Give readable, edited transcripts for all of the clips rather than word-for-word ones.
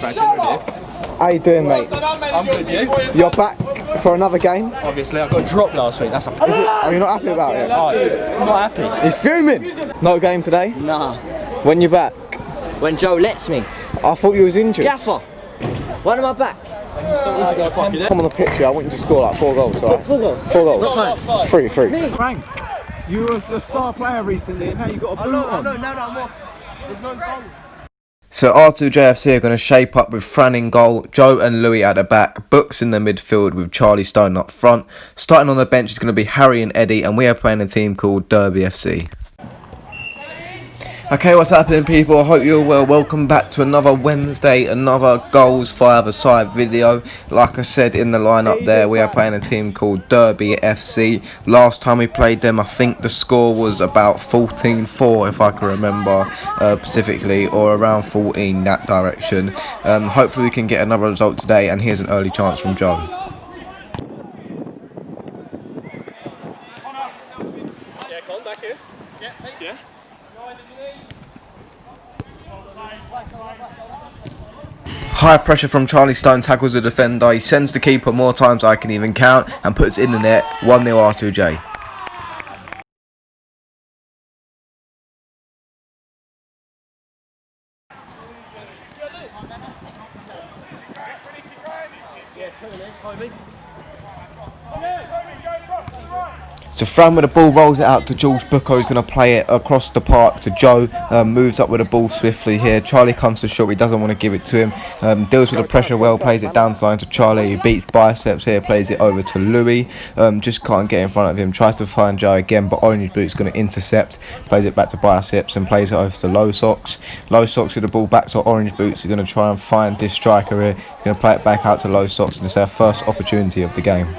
How you doing, mate? I'm good, you? You're back for another game? Obviously, I got dropped last week. That's a. Are you not happy about it? I'm not happy. He's fuming. No game today? Nah. When you back? When Joe lets me. I thought you was injured. Gaffer. When am I back? Come on the pitch here. I want you to score like 4 goals, alright? 4 goals? 4 goals. Not 5. 3. Frank, you were a star player recently and now you got a boot on. No, now that I'm off. There's no goal. So R2J are going to shape up with Fran in goal, Joe and Louis at the back, Books in the midfield with Charlie Stone up front. Starting on the bench is going to be Harry and Eddie, and we are playing a team called Derby FC. Okay, what's happening, people? I hope you're well. Welcome back to another Wednesday, another goals for either side video. Like I said in the lineup there, we are playing a team called Derby FC. Last time we played them, I think the score was about 14-4, if I can remember specifically, or around 14, that direction. Hopefully we can get another result today, and here's an early chance from Joe. Yeah, Colin, back here. Yeah. High pressure from Charlie Stone, tackles the defender, he sends the keeper more times than I can even count and puts it in the net. 1-0 R2J. So Fran with the ball rolls it out to Jules Booker, who's going to play it across the park to Joe. Moves up with the ball swiftly here. Charlie comes to short, he doesn't want to give it to him. Deals with the pressure well, plays it down the line to Charlie, who beats biceps here, plays it over to Louis. Just can't get in front of him, tries to find Joe again, but Orange Boot's going to intercept. Plays it back to biceps and plays it over to Low Socks. Low Socks with the ball back to Orange Boots, who's going to try and find this striker here. He's going to play it back out to Low Socks, and it's our first opportunity of the game.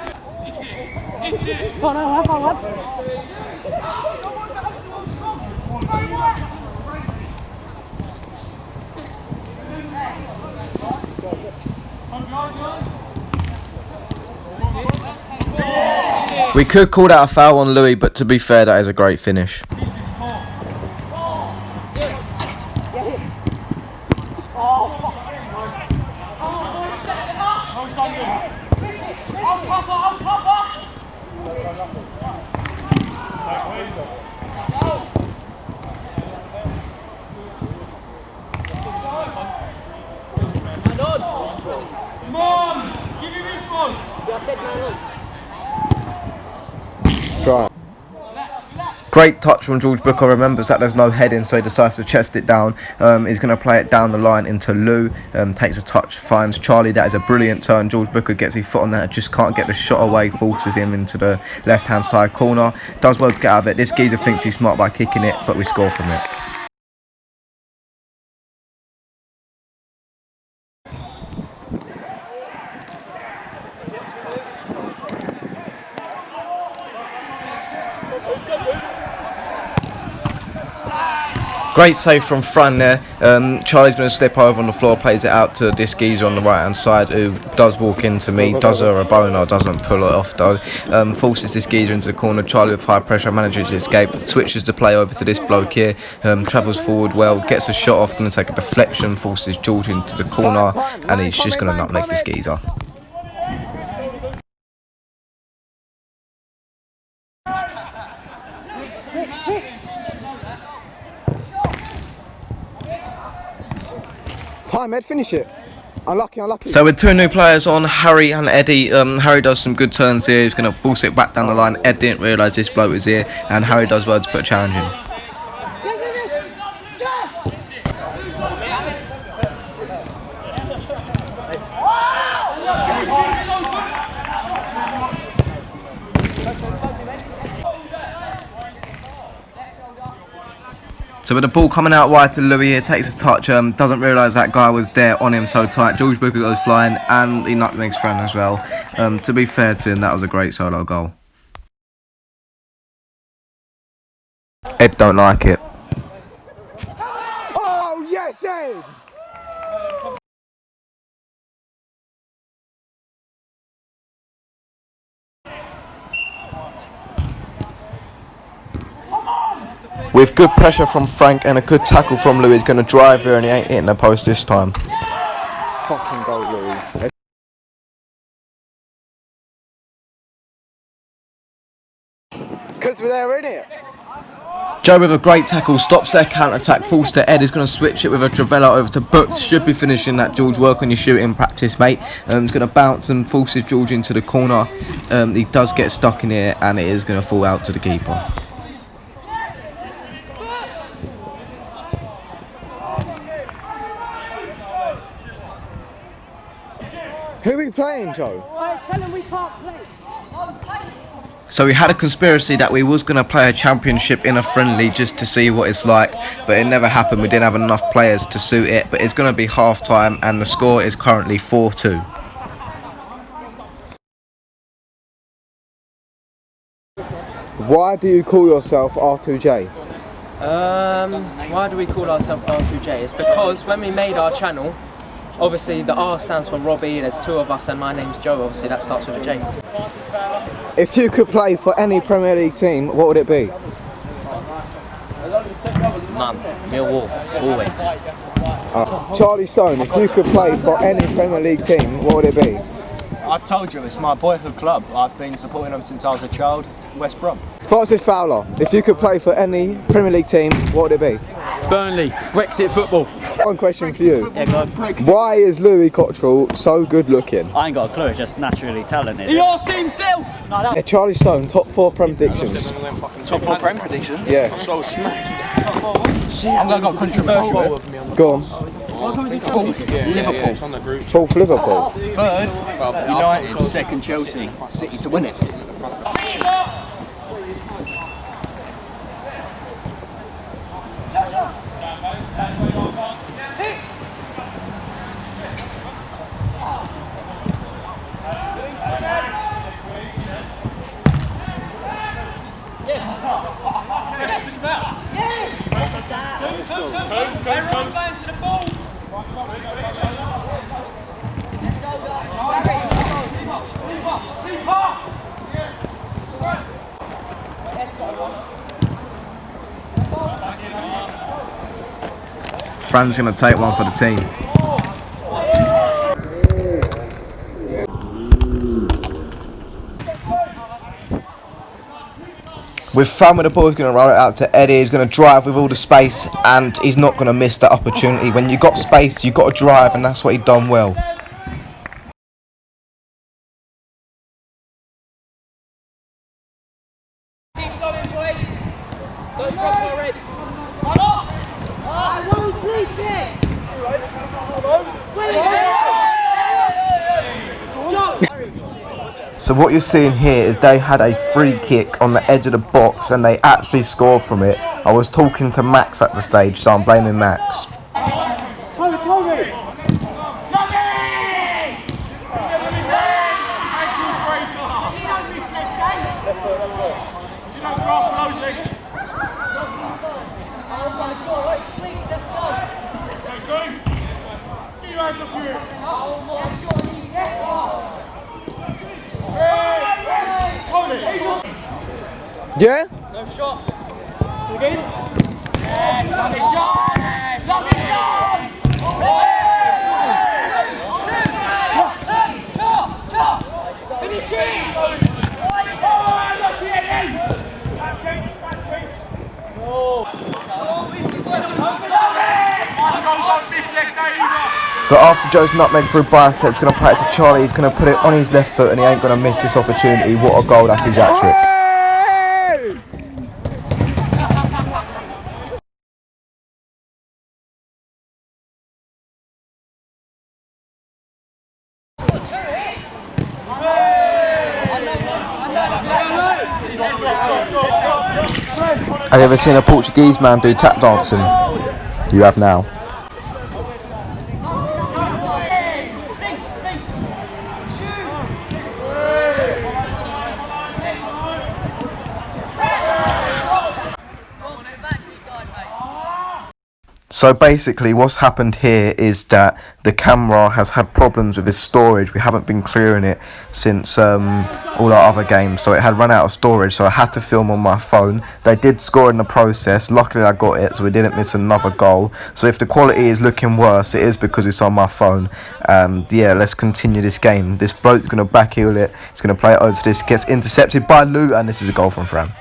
We could call that a foul on Louis, but to be fair, that is a great finish. Try. Great touch from George Booker, remembers that there's no heading, so he decides to chest it down. He's going to play it down the line into Lou, takes a touch, finds Charlie. That is a brilliant turn. George Booker gets his foot on that, just can't get the shot away, forces him into the left hand side corner. Does well to get out of it. This geezer thinks he's smart by kicking it, but we score from it. Great save from Fran there. Charlie's going to slip over on the floor, plays it out to this geezer on the right hand side, who does walk into me, does her a boner, doesn't pull it off though. Forces this geezer into the corner. Charlie with high pressure manages to escape, switches the play over to this bloke here, travels forward well, gets a shot off, going to take a deflection, forces George into the corner, and he's just going to nutmeg this geezer. Time, Ed, finish it. Unlucky. So with 2 new players on, Harry and Eddie, Harry does some good turns here. He's going to force it back down the line. Ed didn't realise this bloke was here, and Harry does well to put a challenge in. So with the ball coming out wide to Louis here, takes a touch, doesn't realise that guy was there on him so tight. George Booker goes flying, and he nutmegs Fran as well. To be fair to him, that was a great solo goal. Ed don't like it. Oh, yes, Ed! With good pressure from Frank and a good tackle from Louis, he's going to drive here, and he ain't hitting the post this time. fucking goal, Louis. Because we're there, innit? Joe with a great tackle stops their counter-attack, falls to Ed, is going to switch it with a Travella over to Books. Should be finishing that, George. Work on your shooting practice, mate. He's going to bounce and forces George into the corner. He does get stuck in here and it is going to fall out to the keeper. Who are we playing, Joe? Tell him we can't play. So we had a conspiracy that we was going to play a championship in a friendly just to see what it's like, but it never happened. We didn't have enough players to suit it, but it's going to be half time and the score is currently 4-2. Why do you call yourself R2J? Why do we call ourselves R2J? It's because when we made our channel, obviously the R stands for Robbie, there's two of us and my name's Joe, obviously that starts with a J. If you could play for any Premier League team, what would it be? Mum, Millwall, always. Charlie Stone, if you could play for any Premier League team, what would it be? I've told you, it's my boyhood club. I've been supporting them since I was a child. West Brom. Francis Fowler, if you could play for any Premier League team, what would it be? Burnley. Brexit football. One question for you. Yeah, go on. Why is Louis Cottrell so good looking? I ain't got a clue, just naturally talented. He asked himself! Yeah, Charlie Stone, top 4 Prem predictions. Top 4 Prem predictions? Yeah. I'm going to go controversial. Go on. 4th, Liverpool. 4th Liverpool. 3rd, United. 2nd, Chelsea. City to win it. Fran's going to take one for the team. With Fran with the ball, he's going to roll it out to Eddie. He's going to drive with all the space and he's not going to miss that opportunity. When you got space, you got to drive, and that's what he done well. Keep going, boys. Don't drop our reds. I won't sleep it. So what you're seeing here is they had a free kick on the edge of the box and they actually scored from it. I was talking to Max at the stage, so I'm blaming Max. Yeah? No shot. Again. Yes, love it, John. Yes, love it, John. Finishing. So after Joe's nutmeg through bicep, he's going to play it to Charlie. He's going to put it on his left foot and he ain't going to miss this opportunity. What a goal, that's his hat-trick. Have you ever seen a Portuguese man do tap dancing? You have now. So basically what's happened here is that the camera has had problems with its storage. We haven't been clearing it since all our other games, so it had run out of storage, so I had to film on my phone. They did score in the process, luckily I got it, so we didn't miss another goal. So if the quality is looking worse, it is because it's on my phone. Yeah, let's continue this game. This bloke's going to backheel it, he's going to play it over to this, gets intercepted by Lou, and this is a goal from Fran.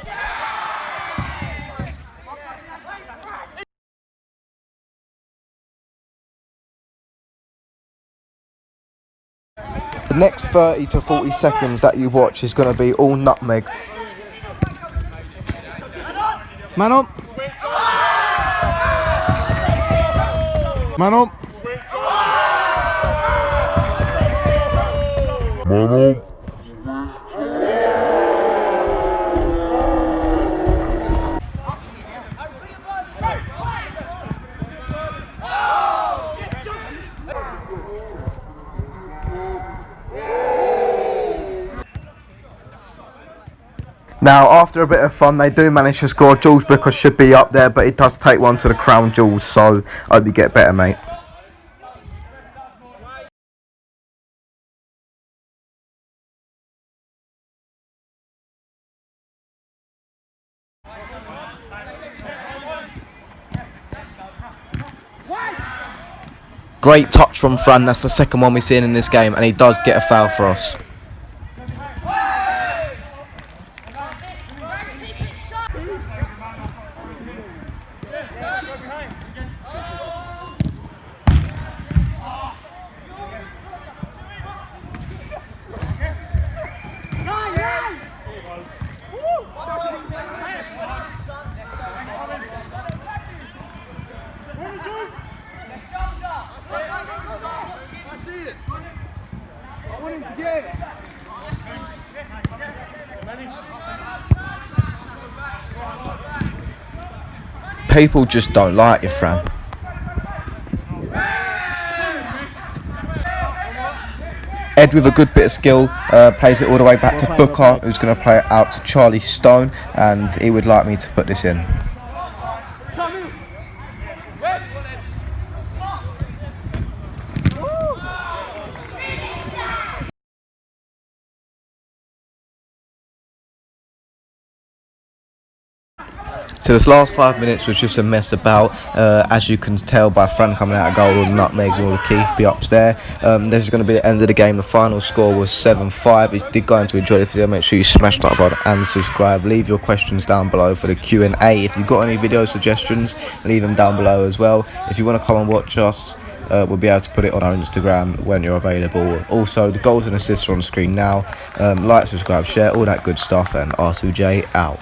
The next 30 to 40 seconds that you watch is going to be all nutmeg. Man on. Man on. Now, after a bit of fun, they do manage to score. Jules Booker should be up there, but it does take one to the crown jewels, so I hope you get better, mate. Great touch from Fran, that's the second one we've seen in this game, and he does get a foul for us. People just don't like you, Fran. Ed with a good bit of skill plays it all the way back to Booker, who's going to play it out to Charlie Stone, and he would like me to put this in. So this last 5 minutes was just a mess about, as you can tell by Fran coming out of goal, all the nutmegs and all the keepy-ups there. This is going to be the end of the game. The final score was 7-5. If you did go on to enjoy this video, make sure you smash that button and subscribe. Leave your questions down below for the Q&A. If you've got any video suggestions, leave them down below as well. If you want to come and watch us, we'll be able to put it on our Instagram when you're available. Also, the goals and assists are on the screen now. Like, subscribe, share, all that good stuff, and R2J out.